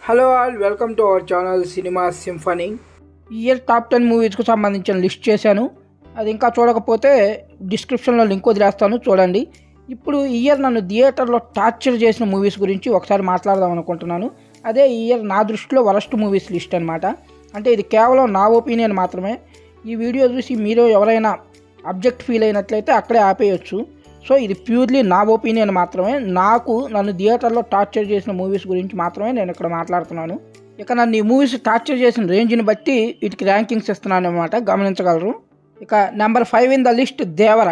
Hello all, welcome to our channel cinema symphony. Year top 10 మూవీస్కు సంబంధించిన list చేశాను. అది ఇంకా చూడకపోతే డిస్క్రిప్షన్లో లింక్ వదిలేస్తాను, చూడండి. ఇప్పుడు ఇయర్ నన్ను థియేటర్లో టార్చర్ చేసిన మూవీస్ గురించి ఒకసారి మాట్లాడదాం అనుకుంటున్నాను. అదే ఇయర్ నా దృష్టిలో వరస్ట్ మూవీస్ లిస్ట్ అనమాట. అంటే ఇది కేవలం నా ఒపీనియన్ మాత్రమే. ఈ వీడియో చూసి మీరు ఎవరైనా అబ్జెక్ట్ ఫీల్ అయినట్లయితే అక్కడే ఆపేయచ్చు. సో ఇది ప్యూర్లీ నా ఒపీనియన్ మాత్రమే. నన్ను థియేటర్లో టార్చర్ చేసిన మూవీస్ గురించి మాత్రమే నేను ఇక్కడ మాట్లాడుతున్నాను. ఇక నన్ను ఈ మూవీస్ టార్చర్ చేసిన రేంజ్ని బట్టి వీటికి ర్యాంకింగ్స్ ఇస్తున్నాను అనమాట, గమనించగలరు. ఇక నెంబర్ 5 ఇన్ ద లిస్ట్ దేవర.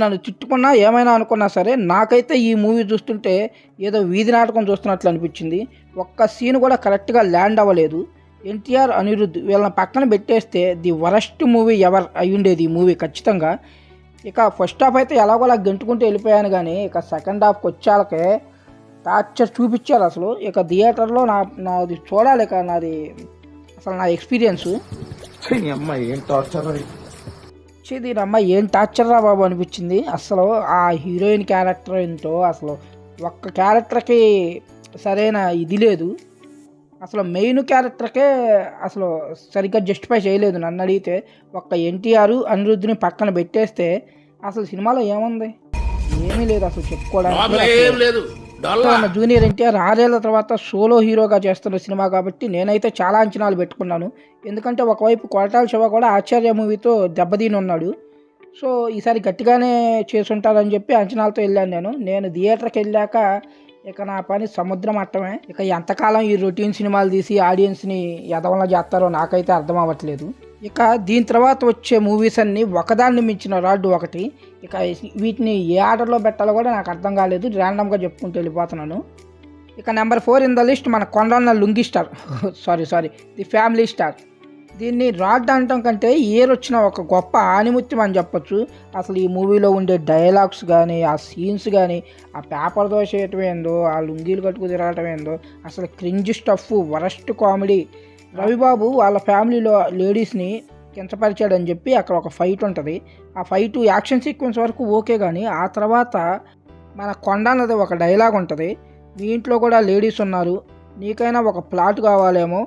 నన్ను చుట్టుకున్నా ఏమైనా అనుకున్నా సరే, నాకైతే ఈ మూవీ చూస్తుంటే ఏదో వీధి నాటకం చూస్తున్నట్లు అనిపించింది. ఒక్క సీన్ కూడా కరెక్ట్గా ల్యాండ్ అవ్వలేదు. ఎన్టీఆర్, అనిరుద్ధ్ వీళ్ళని పక్కన పెట్టేస్తే ది వరస్ట్ మూవీ ఎవర్ అయి ఉండేది ఈ మూవీ ఖచ్చితంగా. ఇక ఫస్ట్ హాఫ్ అయితే ఎలాగోలా గెంటుకుంటూ వెళ్ళిపోయాను, కానీ ఇక సెకండ్ హాఫ్కి వచ్చాకే టార్చర్ చూపించారు అసలు. ఇక థియేటర్లో నాది చూడాలి, ఇక నాది అసలు నా ఎక్స్పీరియన్స్ దీని అమ్మాయి ఏం టార్చర్ రా బాబు అనిపించింది. అసలు ఆ హీరోయిన్ క్యారెక్టర్ ఏంటో, అసలు ఒక్క క్యారెక్టర్కి సరైన ఇది లేదు. అసలు మెయిన్ క్యారెక్టర్కే అసలు సరిగ్గా జస్టిఫై చేయలేదు నన్ను అడిగితే. ఒక్క ఎన్టీఆర్, అనిరుద్ధ్ని పక్కన పెట్టేస్తే అసలు సినిమాలో ఏముంది? ఏమీ లేదు అసలు చెప్పుకోవడానికి. జూనియర్ ఎన్టీఆర్ 6 ఏళ్ల తర్వాత సోలో హీరోగా చేస్తున్న సినిమా కాబట్టి నేనైతే చాలా అంచనాలు పెట్టుకున్నాను. ఎందుకంటే ఒకవైపు కొరటాల శివ కూడా ఆచార్య మూవీతో దెబ్బతీని ఉన్నాడు. సో ఈసారి గట్టిగానే చేసుంటారని చెప్పి అంచనాలతో వెళ్ళాను నేను థియేటర్కి వెళ్ళాక ఇక నా పని సముద్రం మట్టమే. ఇక ఎంతకాలం ఈ రొటీన్ సినిమాలు తీసి ఆడియన్స్ని ఎదవలా చేస్తారో నాకైతే అర్థం అవ్వట్లేదు. ఇక దీని తర్వాత వచ్చే మూవీస్ అన్నీ ఒకదాన్ని మించిన రాడ్డు ఒకటి. ఇక వీటిని ఏ ఆర్డర్లో పెట్టాలో కూడా నాకు అర్థం కాలేదు, ర్యాండమ్గా చెప్పుకుంటూ వెళ్ళిపోతున్నాను. ఇక నెంబర్ 4 ఇన్ ద లిస్ట్ మన Kondanna lungi star sorry the family star. దీన్ని రాడ్ అనటం కంటే ఇయర్ వచ్చిన ఒక గొప్ప ఆనిముత్యం అని చెప్పొచ్చు. అసలు ఈ మూవీలో ఉండే డైలాగ్స్ కానీ, ఆ సీన్స్ కానీ, ఆ పేపర్ దోసేయటం ఏందో, ఆ లుంగీలు కట్టుకు తిరగటం ఏందో, అసలు cringe stuff, worst comedy. Ravibabu వాళ్ళ ఫ్యామిలీలో లేడీస్ని కించపరిచాడని చెప్పి అక్కడ ఒక ఫైట్ ఉంటుంది. ఆ ఫైట్ యాక్షన్ సీక్వెన్స్ వరకు ఓకే, కానీ ఆ తర్వాత మన కొండ అన్నది ఒక డైలాగ్ ఉంటుంది. మీ ఇంట్లో కూడా లేడీస్ ఉన్నారు, నీకైనా ఒక ప్లాట్ కావాలేమో,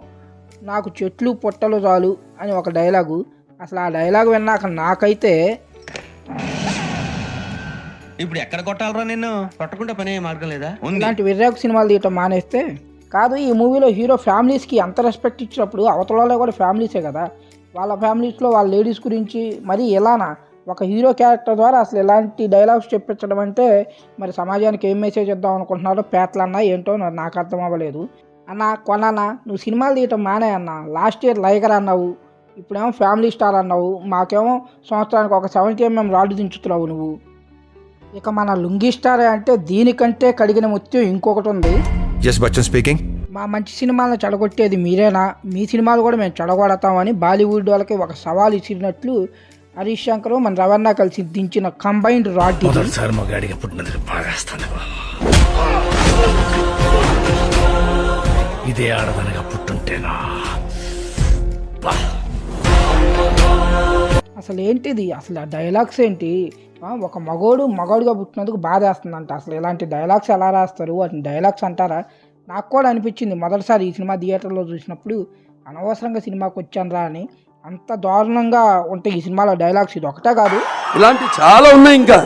నాకు చెట్లు పొట్టలు చాలు అని ఒక డైలాగు. అసలు ఆ డైలాగ్ విన్నాక నాకైతే ఇప్పుడు ఎక్కడ కొట్టాలరా, నిన్ను కొట్టకుండా పనే మార్గం లేదా? ఇలాంటి విర్రాకు సినిమాలు తీయటం మానేస్తే కాదు. ఈ మూవీలో హీరో ఫ్యామిలీస్కి అంత రెస్పెక్ట్ ఇచ్చినప్పుడు అవతలలో కూడా ఫ్యామిలీసే కదా, వాళ్ళ ఫ్యామిలీస్లో వాళ్ళ లేడీస్ గురించి మరి ఎలానా ఒక హీరో క్యారెక్టర్ ద్వారా అసలు ఎలాంటి డైలాగ్స్ చెప్పించడం అంటే మరి సమాజానికి ఏం మెసేజ్ ఇద్దాం అనుకుంటున్నారో పేతలన్నా ఏంటో నాకు అర్థం అవ్వలేదు. అన్న కొనన్నా, నువ్వు సినిమాలు తీయటం మానే అన్న. లాస్ట్ ఇయర్ లైగర్ అన్నావు, ఇప్పుడేమో ఫ్యామిలీ స్టార్ అన్నావు, మాకేమో సంవత్సరానికి ఒక 70 mm రాళ్ళు దించుతున్నావు నువ్వు. ఇక మన లుంగీ స్టార్ అంటే దీనికంటే కడిగిన ముత్యం ఇంకొకటి ఉంది. మా మంచి సినిమాలను చెడగొట్టేది మీరేనా? మీ సినిమాలు కూడా మేము చెడగొడతామని బాలీవుడ్ వాళ్ళకి ఒక సవాల్ ఇచ్చినట్లు హరీష్ శంకర్, మన రవణ కలిసి దించిన కంబైన్డ్ రాడ్. ఇదే ఆడదనగా పుట్టుంటేనా? అసలు ఏంటిది? అసలు ఆ డైలాగ్స్ ఏంటి? ఒక మగోడుగా పుట్టినందుకు బాధ వేస్తుందంట. అసలు ఇలాంటి డైలాగ్స్ ఎలా రాస్తారు? వాటిని డైలాగ్స్ అంటారా? నాకు కూడా అనిపించింది మొదటిసారి ఈ సినిమా థియేటర్లో చూసినప్పుడు, అనవసరంగా సినిమాకి వచ్చాను రా అని. అంత దారుణంగా ఉంటాయి ఈ సినిమాలో డైలాగ్స్. ఇది ఒకటే కాదు, ఇలాంటి చాలా ఉన్నాయి, ఇంకా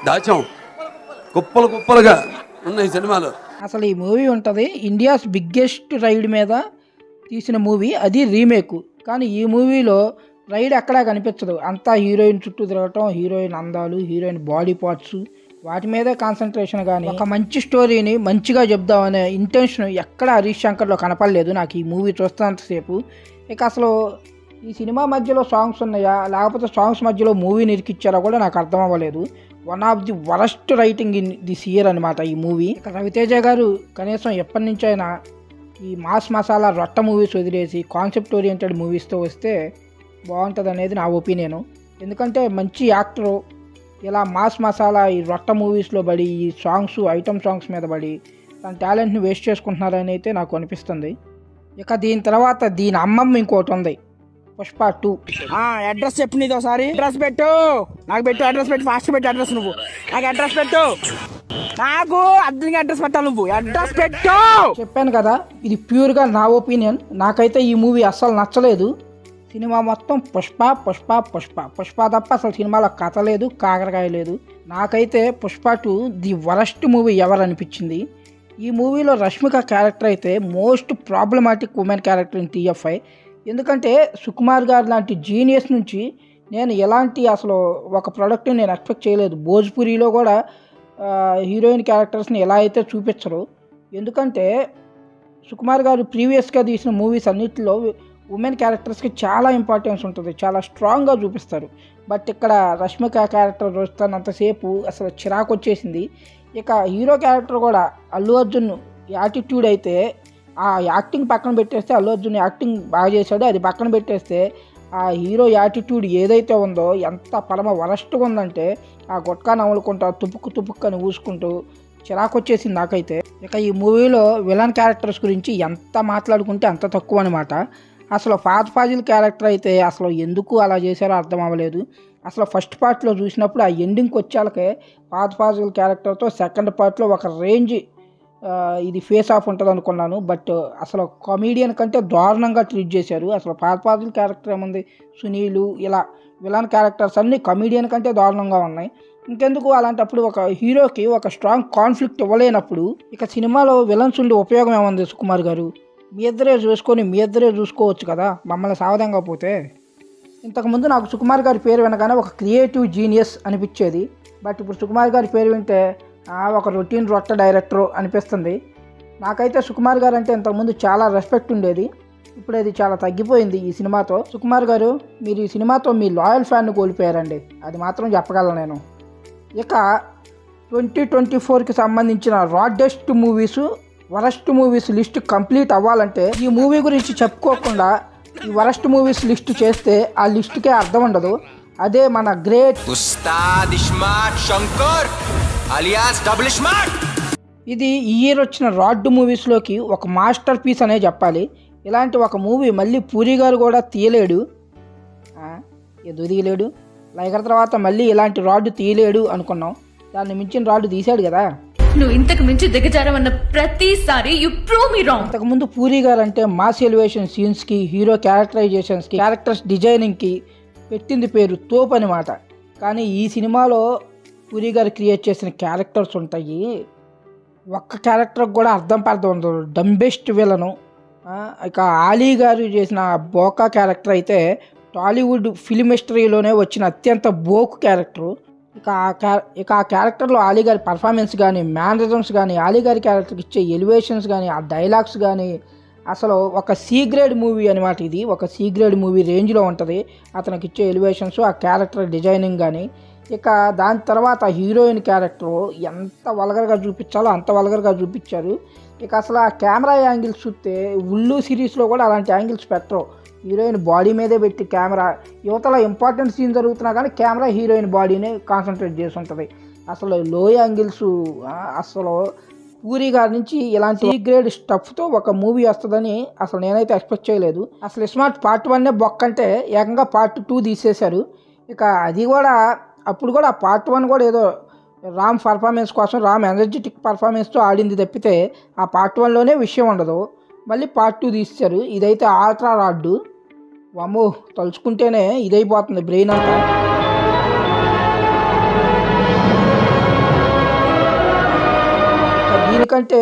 దాచాం కుప్పలుగా ఉన్నాయి సినిమాలు. అసలు ఈ మూవీ ఉంటుంది ఇండియాస్ బిగ్గెస్ట్ రైడ్ మీద తీసిన మూవీ, అది రీమేక్. కానీ ఈ మూవీలో రైడ్ ఎక్కడా కనిపించదు. అంతా హీరోయిన్ చుట్టూ తిరగటం, హీరోయిన్ అందాలు, హీరోయిన్ బాడీ పార్ట్స్, వాటి మీదే కాన్సన్ట్రేషన్. కానీ ఒక మంచి స్టోరీని మంచిగా చెప్దామనే ఇంటెన్షన్ ఎక్కడ హరీష్ శంకర్లో కనపడలేదు నాకు ఈ మూవీ చూస్తున్నంతసేపు. ఇక అసలు ఈ సినిమా మధ్యలో సాంగ్స్ ఉన్నాయా, లేకపోతే సాంగ్స్ మధ్యలో మూవీని ఇరికిచ్చారా కూడా నాకు అర్థం అవ్వలేదు. One of the worst writing in this year అనమాట ఈ మూవీ. ఇక రవితేజ గారు కనీసం ఎప్పటి నుంచైనా ఈ మాస్ మసాలా రొట్ట మూవీస్ వదిలేసి కాన్సెప్ట్ ఓరియంటెడ్ మూవీస్తో వస్తే బాగుంటుంది అనేది నా ఒపీనియను. ఎందుకంటే మంచి యాక్టరు ఇలా మాస్ మసాలా ఈ రొట్ట మూవీస్లో పడి, ఈ సాంగ్స్ ఐటమ్ సాంగ్స్ మీద పడి తన టాలెంట్ని వేస్ట్ చేసుకుంటున్నారని అయితే నాకు అనిపిస్తుంది. ఇక దీని తర్వాత దీని అమ్మమ్మ ఇంకోటి ఉంది, పుష్ప 2. అడ్రస్ చెప్పు నీది ఒకసారి. అడ్రస్ పెట్టు, నాకు పెట్టు అడ్రస్ పెట్టు, ఫాస్ట్ పెట్టు అడ్రస్. నువ్వు నాకు అడ్రస్ పెట్టు, నాకు అర్జెంట్గా అడ్రస్ పెట్టాలి. నువ్వు అడ్రస్ పెట్టు. చెప్పాను కదా, ఇది ప్యూర్గా నా ఒపీనియన్. నాకైతే ఈ మూవీ అస్సలు నచ్చలేదు. సినిమా మొత్తం పుష్ప పుష్ప పుష్ప పుష్ప తప్ప అసలు సినిమాలో కథ లేదు, కాకరకాయ లేదు. నాకైతే పుష్ప 2 ది వరస్ట్ మూవీ ఎవరు అనిపించింది. ఈ మూవీలో రష్మిక క్యారెక్టర్ అయితే most problematic women character in TFI. ఎందుకంటే సుకుమార్ గారు లాంటి జీనియస్ నుంచి నేను ఎలాంటి అసలు ఒక ప్రోడక్ట్ని నేను ఎక్స్పెక్ట్ చేయలేదు. భోజ్పురిలో కూడా హీరోయిన్ క్యారెక్టర్స్ని ఎలా అయితే చూపించరు. ఎందుకంటే సుకుమార్ గారు ప్రీవియస్గా తీసిన మూవీస్ అన్నిటిలో ఉమెన్ క్యారెక్టర్స్కి చాలా ఇంపార్టెన్స్ ఉంటుంది, చాలా స్ట్రాంగ్గా చూపిస్తారు. బట్ ఇక్కడ రష్మిక క్యారెక్టర్ చూస్తున్నంతసేపు అసలు చిరాకు వచ్చేసింది. ఇక హీరో క్యారెక్టర్ కూడా అల్లు అర్జున్ యాటిట్యూడ్ అయితే ఆ యాక్టింగ్ పక్కన పెట్టేస్తే, అల్లు అర్జున్ యాక్టింగ్ బాగా చేశాడు, అది పక్కన పెట్టేస్తే ఆ హీరో యాటిట్యూడ్ ఏదైతే ఉందో ఎంత పరమ వరస్ట్గా ఉందంటే ఆ గుట్కా నవ్వులుకుంటా తుపుక్కు అని ఊసుకుంటూ చిరాకు వచ్చేసింది నాకైతే. ఇక ఈ మూవీలో విలన్ క్యారెక్టర్స్ గురించి ఎంత మాట్లాడుకుంటే అంత తక్కువ అనమాట. అసలు ఫాజిల్ క్యారెక్టర్ అయితే అసలు ఎందుకు అలా చేశారో అర్థం అవ్వలేదు. అసలు ఫస్ట్ పార్ట్లో చూసినప్పుడు ఆ ఎండింగ్కి వచ్చాకే ఫాజిల్ క్యారెక్టర్తో సెకండ్ పార్ట్లో ఒక రేంజ్ ఇది ఫేస్ ఆఫ్ ఉంటుంది అనుకున్నాను. బట్ అసలు కామెడియన్ కంటే దారుణంగా ట్రీట్ చేశారు. అసలు ఫాజిల్ క్యారెక్టర్ ఏముంది, సునీలు ఇలా విలన్ క్యారెక్టర్స్ అన్నీ కామెడియన్ కంటే దారుణంగా ఉన్నాయి. ఇంకెందుకు అలాంటప్పుడు ఒక హీరోకి ఒక స్ట్రాంగ్ కాన్ఫ్లిక్ట్ ఇవ్వలేనప్పుడు ఇక సినిమాలో విలన్స్ ఉండి ఉపయోగం ఏముంది సుకుమార్ గారు? మీ ఇద్దరే చూసుకోవచ్చు కదా, మమ్మల్ని సావదంగా పోతే. ఇంతకుముందు నాకు సుకుమార్ గారి పేరు వినగానే ఒక క్రియేటివ్ జీనియస్ అనిపించేది. బట్ ఇప్పుడు సుకుమార్ గారి పేరు వింటే ఒక రొటీన్ రొట్ట డైరెక్టర్ అనిపిస్తుంది. నాకైతే సుకుమార్ గారు అంటే ఇంతకుముందు చాలా రెస్పెక్ట్ ఉండేది, ఇప్పుడు అది చాలా తగ్గిపోయింది ఈ సినిమాతో. సుకుమార్ గారు, మీరు ఈ సినిమాతో మీ లాయల్ ఫ్యాన్ను కోల్పోయారండి, అది మాత్రం చెప్పగలను నేను. ఇక 2024కి సంబంధించిన రాడెస్ట్ movies, worst movies list complete అవ్వాలంటే ఈ మూవీ గురించి చెప్పుకోకుండా ఈ వరస్ట్ మూవీస్ లిస్ట్ చేస్తే ఆ లిస్టుకే అర్థం ఉండదు. అదే మన great Ustaad Ismart Shankar alias double smart. ఇది ఈ ఇయర్ వచ్చిన రాడ్ మూవీస్లోకి ఒక మాస్టర్ పీస్ అనే చెప్పాలి. ఇలాంటి ఒక మూవీ మళ్ళీ పూరి గారు కూడా తీయలేడు, ఎందుకు తీయలేడు? లైగర్ తర్వాత మళ్ళీ ఇలాంటి రాడ్ తీయలేడు అనుకున్నాం, దాన్ని మించిన రాడ్ తీశాడు కదా. నువ్వు ఇంతకు మించి దిగజారవన్న ప్రతిసారి యు ప్రూవ్ మీ రాంగ్. ఇంతకుముందు పూరి గారు అంటే మాస్ ఎలివేషన్ సీన్స్కి, హీరో క్యారెక్టరైజేషన్స్కి, క్యారెక్టర్స్ డిజైనింగ్కి పెట్టింది పేరు తోపు అనమాట. కానీ ఈ సినిమాలో పూరి గారు క్రియేట్ చేసిన క్యారెక్టర్స్ ఉంటాయి, ఒక్క క్యారెక్టర్కి కూడా అర్థం ఉండదు. Dumbest villain. ఇక ఆలీ గారు చేసిన బోకా క్యారెక్టర్ అయితే టాలీవుడ్ ఫిల్మ్ హిస్టరీలోనే వచ్చిన అత్యంత బోకు క్యారెక్టరు. ఇక ఆ క్యారెక్టర్లో ఆలీ గారి పర్ఫార్మెన్స్ కానీ, మ్యానరిజమ్స్ కానీ, ఆలీ గారి క్యారెక్టర్కి ఇచ్చే ఎలివేషన్స్ కానీ, ఆ డైలాగ్స్ కానీ అసలు ఒక సి గ్రేడ్ మూవీ అనమాట. ఇది ఒక సి గ్రేడ్ మూవీ రేంజ్లో ఉంటుంది అతనికి ఇచ్చే ఎలివేషన్స్, ఆ క్యారెక్టర్ డిజైనింగ్ కానీ. ఇక దాని తర్వాత హీరోయిన్ క్యారెక్టర్ ఎంత వల్గర్గా చూపించాలో అంత వల్గర్గా చూపించారు. ఇక అసలు ఆ కెమెరా యాంగిల్స్ చూస్తే ఉల్లు సిరీస్లో కూడా అలాంటి యాంగిల్స్ పెట్టరు. హీరోయిన్ బాడీ మీదే పెట్టి కెమెరా, యువతల ఇంపార్టెంట్ సీన్ జరుగుతున్నా కానీ కెమెరా హీరోయిన్ బాడీనే కాన్సన్ట్రేట్ చేసి ఉంటుంది. అసలు లో యాంగిల్స్. అసలు పూరి గారి నుంచి ఇలాంటి గ్రేడ్ స్టఫ్తో ఒక మూవీ వస్తుందని అసలు నేనైతే ఎక్స్పెక్ట్ చేయలేదు. అసలు స్మార్ట్ పార్ట్ 1 బొక్కంటే ఏకంగా పార్ట్ 2 తీసేశారు. ఇక అది కూడా అప్పుడు కూడా పార్ట్ 1 కూడా ఏదో రామ్ పర్ఫార్మెన్స్ కోసం, రామ్ ఎనర్జెటిక్ పర్ఫార్మెన్స్తో ఆడింది తప్పితే ఆ పార్ట్ 1లోనే విషయం ఉండదు. మళ్ళీ పార్ట్ 2 తీసేశారు. ఇదైతే ఆల్ట్రా రాడ్డు, వామ్మో తలుచుకుంటేనే ఇదైపోతుంది బ్రెయిన్ అంతా. దీనికంటే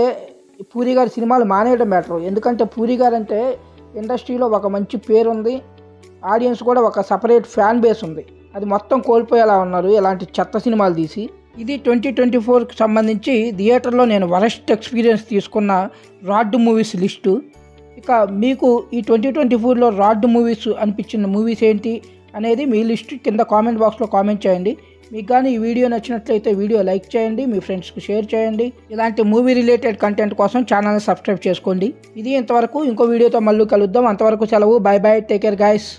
పూరి గారి సినిమాలు మానేయడం బెటర్. ఎందుకంటే పూరి గారు అంటే ఇండస్ట్రీలో ఒక మంచి పేరు ఉంది, ఆడియన్స్ కూడా ఒక సపరేట్ ఫ్యాన్ బేస్ ఉంది. అది మొత్తం కోల్పోయేలా ఉన్నారు ఇలాంటి చెత్త సినిమాలు తీసి. ఇది 2024కి సంబంధించి థియేటర్లో నేను వరస్ట్ ఎక్స్పీరియన్స్ తీసుకున్న రాడ్ మూవీస్ లిస్టు. ఇక మీకు ఈ 2024లో రాడ్ మూవీస్ అనిపించిన మూవీస్ ఏంటి అనేది మీ లిస్ట్ కింద కామెంట్ బాక్స్లో కామెంట్ చేయండి. మీకు కానీ ఈ వీడియో నచ్చినట్లయితే వీడియో లైక్ చేయండి, మీ ఫ్రెండ్స్కి షేర్ చేయండి. ఇలాంటి మూవీ రిలేటెడ్ కంటెంట్ కోసం ఛానల్ని సబ్స్క్రైబ్ చేసుకోండి. ఇది ఇంతవరకు, ఇంకో వీడియోతో మళ్ళీ కలుద్దాం. అంతవరకు సెలవు, by by, take care guys.